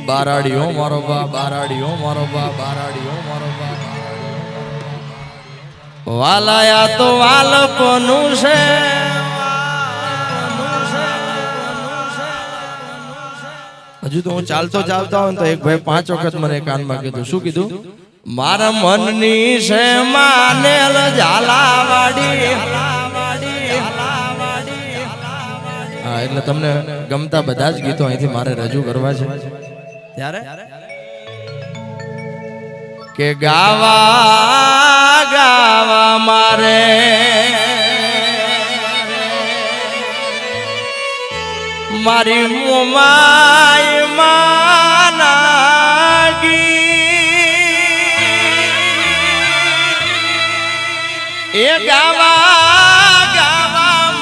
બારાડીઓ મારો બા બારાડીઓ મારો બા બારાડીઓ મારો બા વાલાયા તો વાલપનું છે હજુ તો હું ચાલતો હોય તો એક ભાઈ 5 વખત મને કાનમાં કીધું શું કીધું મારા મનની છે માનેલ ઝાલાવાડી હા એટલે તમને ગમતા બધા જ ગીતો અહીંથી મારે રજૂ કરવા છે ત્યારે કે ગાવા મારે મારી મોમાઈ માનાગી એ ગાવા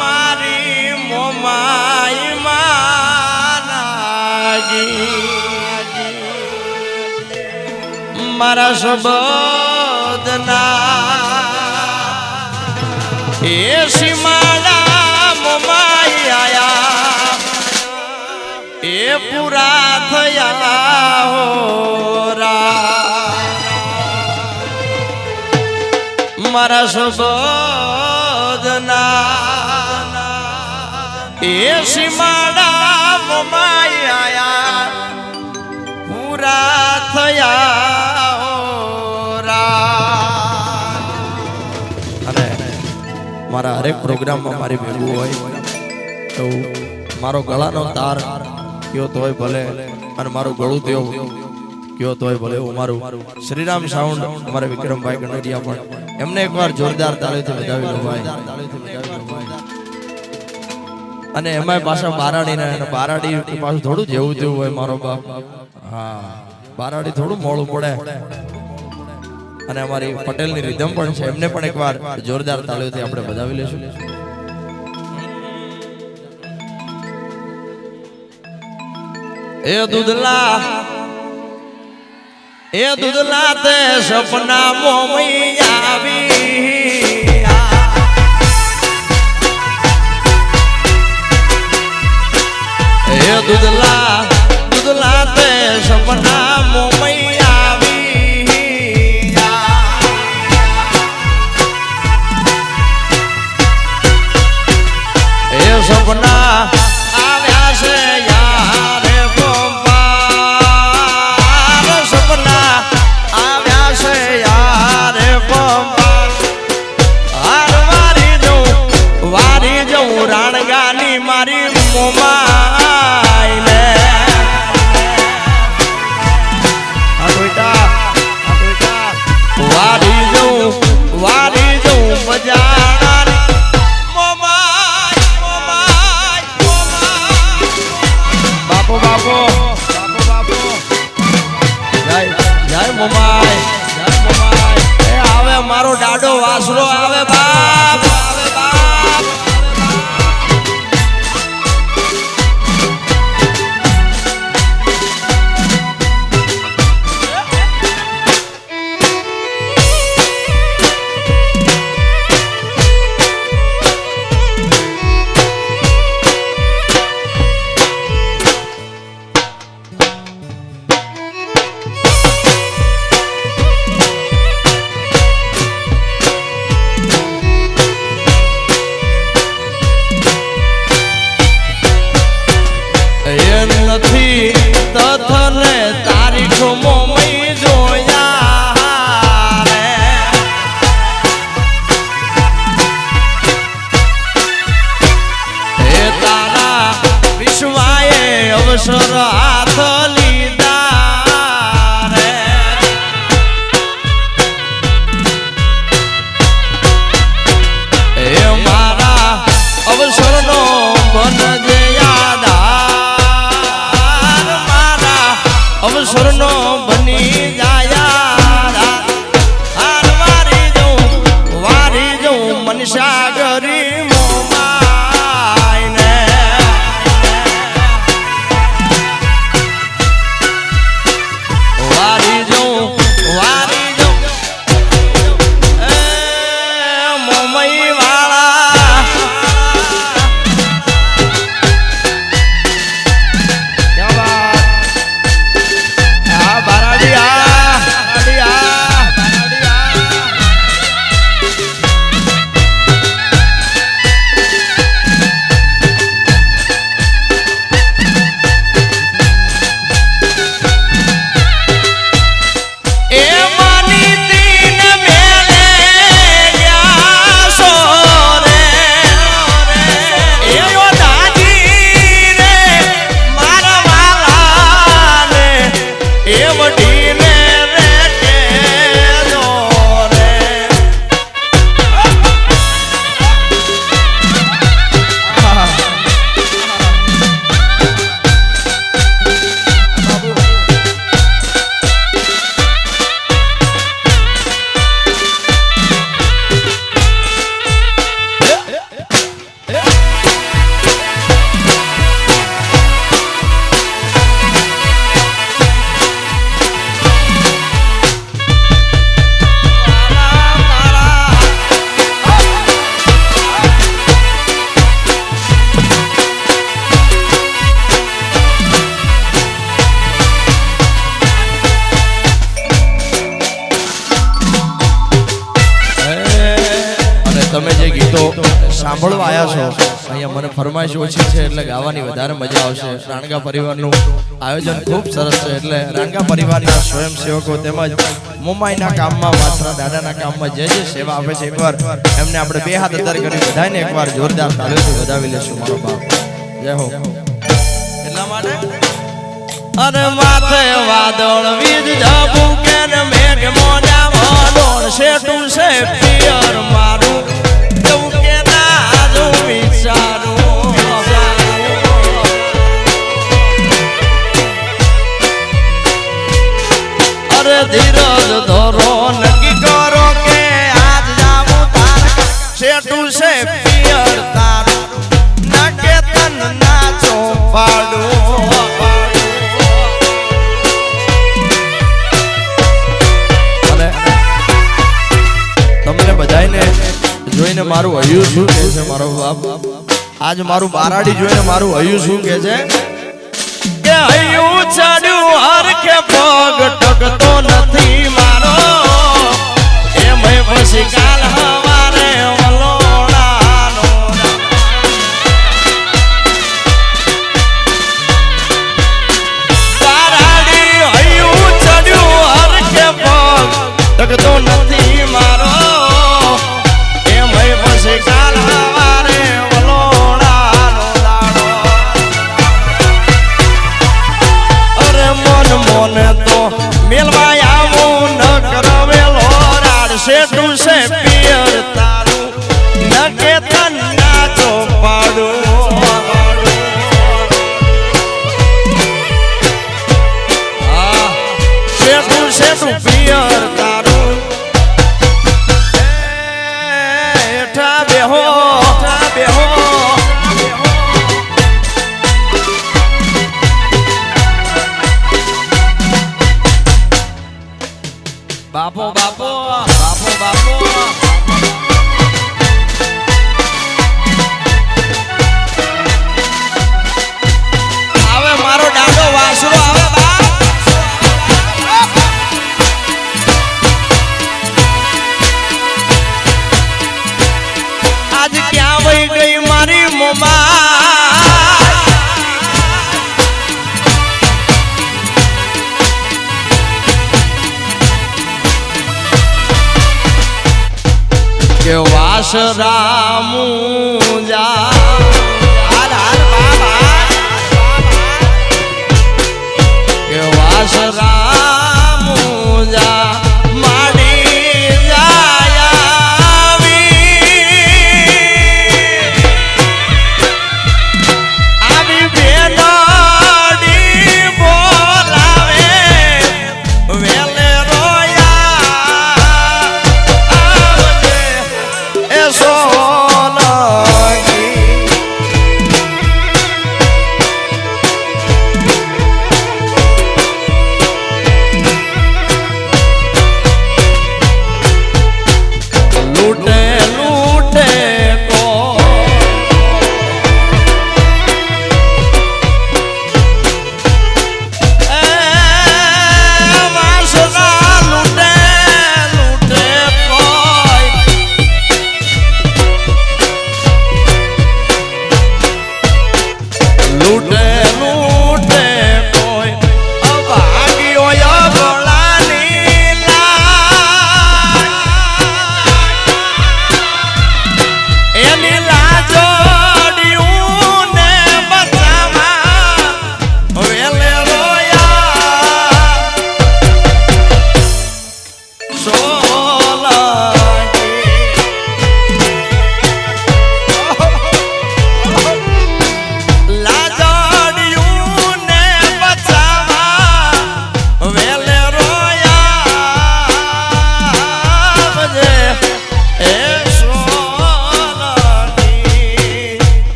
મારી મોમાઈ માનાગી મારા શબ્દના એ સીમાડા મોમાઈ આયા એ પૂરા થયા હોરા મારા શબ્દના એ સીમાડા મોમાઈ આયા પૂરા થયા હોરા અને મારા હરેક પ્રોગ્રામમાં મારી ભેગું હોય તો મારો ગળાનો તાર કયો તોય ભલે અને મારું ગળું તેઓ કયો તોય ભલે હું મારું શ્રીરામ સાઉન્ડ અમારા વિક્રમભાઈ કનોડિયા પણ એમને એકવાર જોરદાર તાળીથી વધાવી લો ભાઈ અને એમાં પાછા બારાડીને અને બારાડી પાછું થોડું જેવું તેવું હોય મારો બાપ હા બારાડી થોડું મોડું પડે અને અમારી પટેલની રીધમ પણ છે એમને પણ એકવાર જોરદાર તાળીઓથી આપણે વધાવી લેશું એ દૂધલા તે સપના મોમઈ આવી એ દૂધલા તે સપના મોમઈ આવી એ સપના આવ્યા છે મારો ડાડો વાસરો આવે બાપ હાથ લીધા રે એ મારા અવસરનો બનજે યાદાર મારા અવસરનો બની જાય હાર વારી જઉં મનસાગરી સાંભળવા આવ્યા છો અહીંયા મને ફરમાઈશ ઓછી છે એટલે ગાવાની વધારે મજા આવશે રાણગા પરિવારનું આયોજન ખૂબ સરસ છે એટલે રાણગા પરિવારના સ્વયંસેવકો તેમજ મુંબઈના કામમાં વાસણા દાદાના કામમાં જે સેવા આપે છે એકવાર એમને આપણે બે હાથ અદર કરી બધાને એકવાર જોરદાર તાળીઓથી વધાવી લેશું મારો બાપ જય હો એટલા માટે અરે માથે વાદળ વીજ ઝબુકે ને મેઘ મોજા મોડોળ શેઠું છે પિયર મારું એવું કે ના જો વિચારું અરે ધીરજ ધરો નક્કી કરો કે આજ જાવું તાર શેઠું છે પિયર તારું નકે તન નાચો પાડું જોઈને મારું હૈયું શું કહે છે મારો બાપ આજ મારું બારાડી જોઈને મારું હૈયું શું કહે છે કે હૈયું ચડ્યું હર કે પગ ટકતો નથી મારો એમ પછી કાલ હવારે વલોડાનો બારાડી હૈયું ચડ્યું હર કે પગ ટકતો નથી મારો શેઠું છે પિયર તારું નકે તન નાચો પાડું શેઠું શેઠું પિયર તારું હેઠા બેહો બાપો બાપો બાપો બાપો આવે મારો ડાડો વાસરો આવે બાપ આજ ક્યાં વઈ ગઈ મારી મોમા કે વાસરા